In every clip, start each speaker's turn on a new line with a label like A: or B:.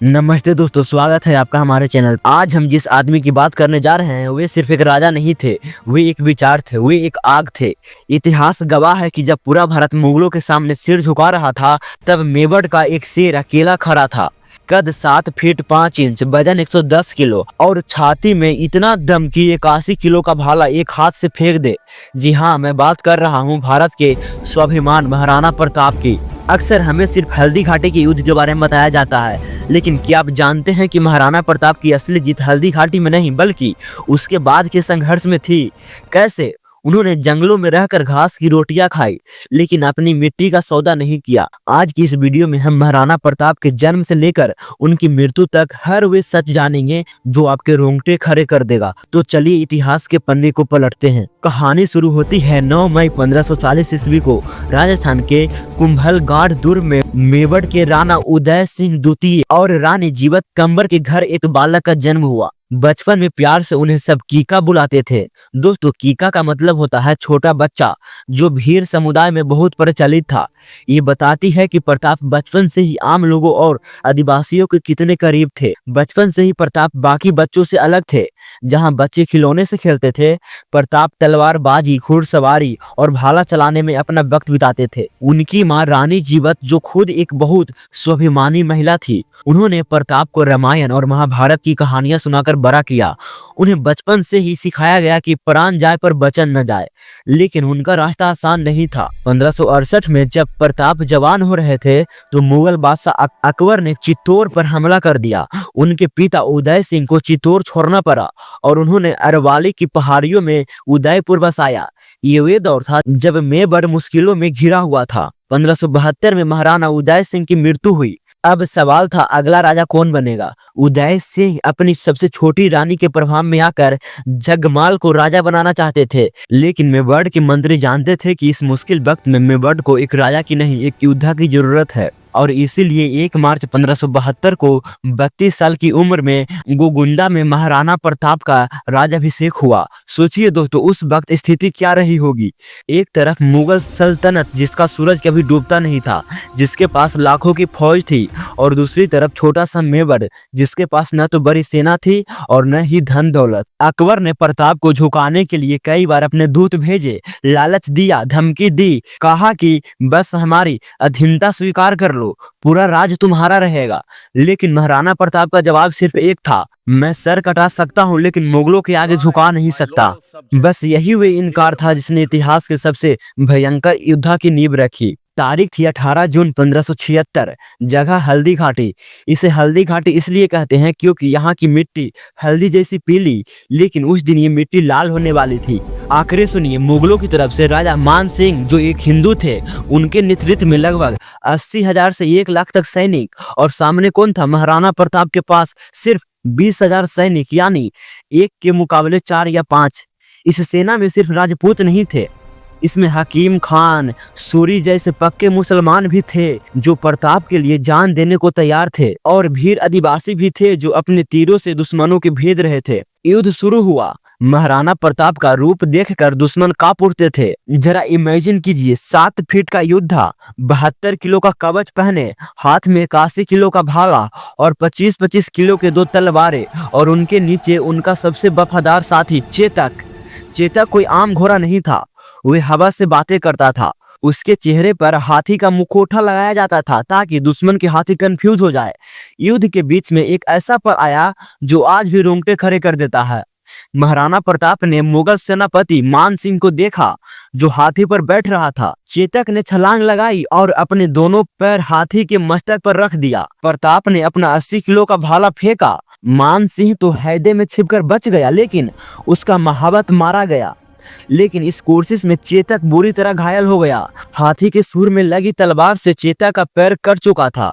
A: नमस्ते दोस्तों, स्वागत है आपका हमारे चैनल। आज हम जिस आदमी की बात करने जा रहे हैं वे सिर्फ एक राजा नहीं थे, वे एक विचार थे, वे एक आग थे। इतिहास गवाह है कि जब पूरा भारत मुगलों के सामने सिर झुका रहा था, तब मेवाड़ का एक शेर अकेला खड़ा था। कद 7 फीट 5 इंच, वजन 110 किलो और छाती में इतना दम कि 81 किलो का भाला एक हाथ से फेंक दे। जी हाँ, मैं बात कर रहा हूँ भारत के स्वाभिमान महाराणा प्रताप की। अक्सर हमें सिर्फ हल्दी घाटी के युद्ध के बारे में बताया जाता है, लेकिन क्या आप जानते हैं कि महाराणा प्रताप की असली जीत हल्दी घाटी में नहीं बल्कि उसके बाद के संघर्ष में थी। कैसे? उन्होंने जंगलों में रहकर घास की रोटियां खाई, लेकिन अपनी मिट्टी का सौदा नहीं किया। आज की इस वीडियो में हम महाराणा प्रताप के जन्म से लेकर उनकी मृत्यु तक हर वे सच जानेंगे जो आपके रोंगटे खड़े कर देगा। तो चलिए इतिहास के पन्ने को पलटते हैं। कहानी शुरू होती है 9 मई 1540 ईस्वी को राजस्थान के कुंभलगढ़ दुर्ग में मेवाड़ के राणा उदय सिंह द्वितीय और रानी जीवत कंबर के घर एक बालक का जन्म हुआ। बचपन में प्यार से उन्हें सब कीका बुलाते थे। दोस्तों, कीका का मतलब होता है छोटा बच्चा, जो भीड़ समुदाय में बहुत प्रचलित था। ये बताती है कि प्रताप बचपन से ही आम लोगों और आदिवासियों के कितने करीब थे। बचपन से ही प्रताप बाकी बच्चों से अलग थे। जहां बच्चे खिलौने से खेलते थे, प्रताप तलवारबाजी, घुड़सवारी और भाला चलाने में अपना वक्त बिताते थे। उनकी मां रानी जीवत, जो खुद एक बहुत स्वाभिमानी महिला थी, उन्होंने प्रताप को रामायण और महाभारत की कहानियां सुनाकर बड़ा किया। उन्हें बचपन से ही सिखाया गया कि प्राण जाए पर वचन न जाए, लेकिन उनका रास्ता आसान नहीं था। 1568 में जब प्रताप जवान हो रहे थे तो मुगल बादशाह अकबर ने चित्तौड़ पर हमला कर दिया। उनके पिता उदय सिंह को चित्तौड़ छोड़ना पड़ा और उन्होंने अरवाली की पहाड़ियों में उदयपुर बसाया। ये वे दौर था जब मेवाड़ मुश्किलों में घिरा हुआ था। 1572 में महाराणा उदय सिंह की मृत्यु हुई। अब सवाल था, अगला राजा कौन बनेगा? उदय सिंह अपनी सबसे छोटी रानी के प्रभाव में आकर जगमाल को राजा बनाना चाहते थे, लेकिन मेवाड़ के मंत्री जानते थे कि इस मुश्किल वक्त में मेवाड़ को एक राजा की नहीं, एक योद्धा की जरूरत है। और इसीलिए 1 मार्च 1572 को 32 साल की उम्र में गोगुंडा में महाराणा प्रताप का राजाभिषेक हुआ। सोचिए दोस्तों, उस वक्त स्थिति क्या रही होगी। एक तरफ मुगल सल्तनत जिसका सूरज कभी डूबता नहीं था, जिसके पास लाखों की फौज थी, और दूसरी तरफ छोटा सा मेवाड़ जिसके पास न तो बड़ी सेना थी और न ही धन दौलत। अकबर ने प्रताप को झुकाने के लिए कई बार अपने दूत भेजे, लालच दिया, धमकी दी, कहा कि बस हमारी अधीनता स्वीकार कर लो, पूरा राज तुम्हारा रहेगा। लेकिन महाराणा प्रताप का जवाब सिर्फ एक था, मैं सर कटा सकता हूं लेकिन मुगलों के आगे झुका नहीं सकता। बस यही वे इनकार था जिसने इतिहास के सबसे भयंकर युद्ध की नींव रखी। तारीख थी 18 जून 1576। जगह हल्दी घाटी। इसे हल्दी घाटी इसलिए कहते हैं क्योंकि यहाँ की मिट्टी हल्दी जैसी पीली, लेकिन उस दिन ये मिट्टी लाल होने वाली थी। आखिर सुनिए, मुगलों की तरफ से राजा मान सिंह, जो एक हिंदू थे, उनके नेतृत्व में लगभग 80,000 से 1 लाख तक सैनिक, और सामने कौन था? महाराणा प्रताप के पास सिर्फ 20,000 सैनिक, यानी 1 के मुकाबले 4 या 5। इस सेना में सिर्फ राजपूत नहीं थे, इसमें हकीम खान, सूरी जैसे पक्के मुसलमान भी थे जो प्रताप के लिए जान देने को तैयार थे, और भीड़ आदिवासी भी थे जो अपने तीरों से दुश्मनों के भेद रहे थे। युद्ध शुरू हुआ। महाराणा प्रताप का रूप देखकर दुश्मन कांप उठते थे। जरा इमेजिन कीजिए, 7 फीट का योद्धा, 72 किलो का कवच पहने, हाथ में 81 किलो का भाला और 25-25 किलो के 2 तलवारें, और उनके नीचे उनका सबसे वफादार साथी चेतक। चेतक कोई आम घोड़ा नहीं था, वह हवा से बातें करता था। उसके चेहरे पर हाथी का मुखौटा लगाया जाता था ताकि दुश्मन के हाथी कंफ्यूज हो जाए। युद्ध के बीच में एक ऐसा पल आया जो आज भी रोंगटे खड़े कर देता है। महाराणा प्रताप ने मुगल सेनापति मान सिंह को देखा जो हाथी पर बैठ रहा था। चेतक ने छलांग लगाई और अपने दोनों पैर हाथी के मस्तक पर रख दिया। प्रताप ने अपना 80 किलो का भाला फेंका। मान सिंह तो हैदे में छिपकर बच गया, लेकिन उसका महावत मारा गया। लेकिन इस कोशिश में चेतक बुरी तरह घायल हो गया। हाथी के सूर में लगी तलवार से चेतक का पैर कट चुका था।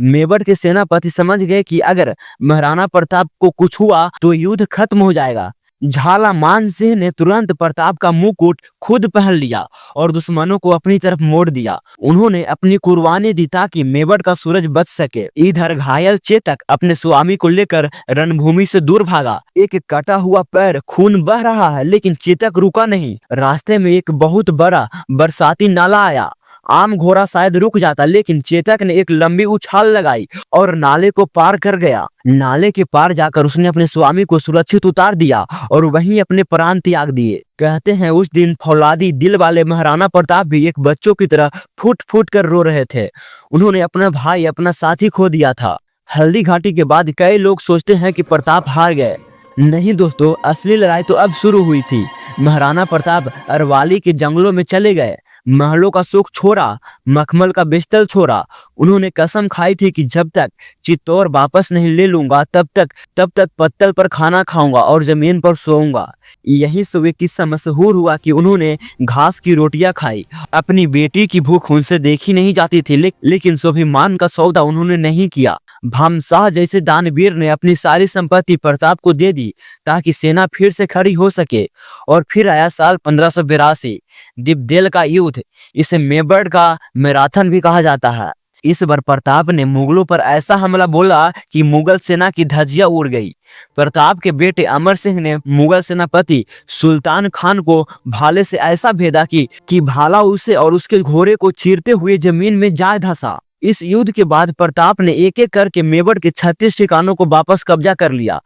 A: मेवाड़ के सेनापति समझ गए कि अगर महाराणा प्रताप को कुछ हुआ तो युद्ध खत्म हो जाएगा। झाला मान सिंह ने तुरंत प्रताप का मुकुट खुद पहन लिया और दुश्मनों को अपनी तरफ मोड़ दिया। उन्होंने अपनी कुर्बानी दी ताकि मेवाड़ का सूरज बच सके। इधर घायल चेतक अपने स्वामी को लेकर रणभूमि से दूर भागा। एक कटा हुआ पैर, खून बह रहा है, लेकिन चेतक रुका नहीं। रास्ते में एक बहुत बड़ा बरसाती नाला आया आम घोड़ा शायद रुक जाता, लेकिन चेतक ने एक लंबी उछाल लगाई और नाले को पार कर गया। नाले के पार जाकर उसने अपने स्वामी को सुरक्षित उतार दिया और वहीं अपने प्राण त्याग दिए। कहते हैं उस दिन फौलादी दिल वाले महाराणा प्रताप भी एक बच्चों की तरह फूट फूट कर रो रहे थे। उन्होंने अपना भाई, अपना साथी खो दिया था। हल्दी घाटी के बाद कई लोग सोचते हैं कि प्रताप हार गए। नहीं दोस्तों, असली लड़ाई तो अब शुरू हुई थी। महाराणा प्रताप अरवाली के जंगलों में चले गए, महलों का सुख छोड़ा, मखमल का बिस्तर छोड़ा। उन्होंने कसम खाई थी कि जब तक चित्तौड़ वापस नहीं ले लूंगा तब तक पत्तल पर खाना खाऊंगा और जमीन पर सोऊंगा। यही से वे किस्सा मशहूर हुआ कि उन्होंने घास की रोटियां खाई। अपनी बेटी की भूख उनसे देखी नहीं जाती थी, लेकिन स्वाभिमान का सौदा उन्होंने नहीं किया। भामशाह जैसे दानवीर ने अपनी सारी संपत्ति प्रताप को दे दी ताकि सेना फिर से खड़ी हो सके। और फिर आया साल 1582, दिपदेल का युद्ध। इसे मेवाड़ का मैराथन भी कहा जाता है। इस बार प्रताप ने मुगलों पर ऐसा हमला बोला कि मुगल सेना की धज्जियां उड़ गई। प्रताप के बेटे अमर सिंह ने मुगल सेनापति सुल्तान खान को भाले से ऐसा भेदा कि भाला उसे और उसके घोड़े को चीरते हुए जमीन में जा धंसा। इस युद्ध के बाद प्रताप ने एक एक करके मेवाड़ के 36 ठिकानों को वापस कब्जा कर लिया।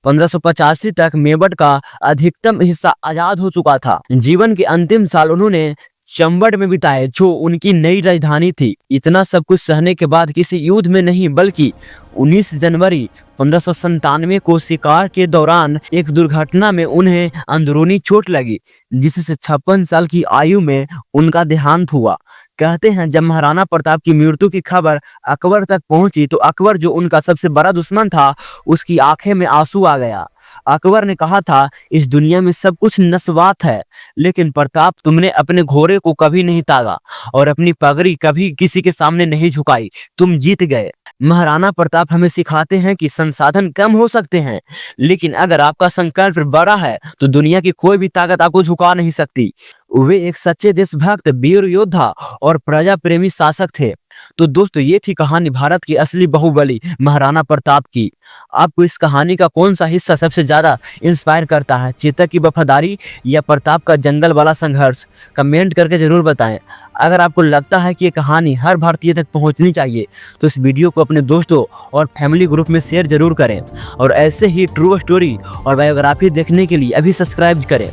A: 1585 तक मेवाड़ का अधिकतम हिस्सा आजाद हो चुका था। जीवन के अंतिम साल उन्होंने चंबड़ में बिताए, जो उनकी नई राजधानी थी। इतना सब कुछ सहने के बाद किसी युद्ध में नहीं, बल्कि 19 जनवरी 1597 को शिकार के दौरान एक दुर्घटना में उन्हें अंदरूनी चोट लगी, जिससे 56 साल की आयु में उनका देहांत हुआ। कहते हैं जब महाराणा प्रताप की मृत्यु की खबर अकबर तक पहुंची तो अकबर, जो उनका सबसे बड़ा दुश्मन था, उसकी आंखें में आंसू आ गया। अकबर ने कहा था, इस दुनिया में सब कुछ नस्वात है, लेकिन प्रताप, तुमने अपने घोड़े को कभी नहीं तागा और अपनी पगड़ी कभी किसी के सामने नहीं झुकाई। तुम जीत गए। महाराणा प्रताप हमें सिखाते हैं कि संसाधन कम हो सकते हैं, लेकिन अगर आपका संकल्प बड़ा है तो दुनिया की कोई भी ताकत आपको झुका नहीं सकती। वे एक सच्चे देशभक्त, वीर योद्धा और प्रजा प्रेमी शासक थे। तो दोस्तों, ये थी कहानी भारत की असली बाहुबली महाराणा प्रताप की। आपको इस कहानी का कौन सा हिस्सा सबसे ज्यादा इंस्पायर करता है? चेतक की वफादारी या प्रताप का जंगल वाला संघर्ष? कमेंट करके जरूर बताएं। अगर आपको लगता है कि ये कहानी हर भारतीय तक पहुंचनी चाहिए तो इस वीडियो को अपने दोस्तों और फैमिली ग्रुप में शेयर जरूर करें। और ऐसे ही ट्रू स्टोरी और बायोग्राफी देखने के लिए अभी सब्सक्राइब करें।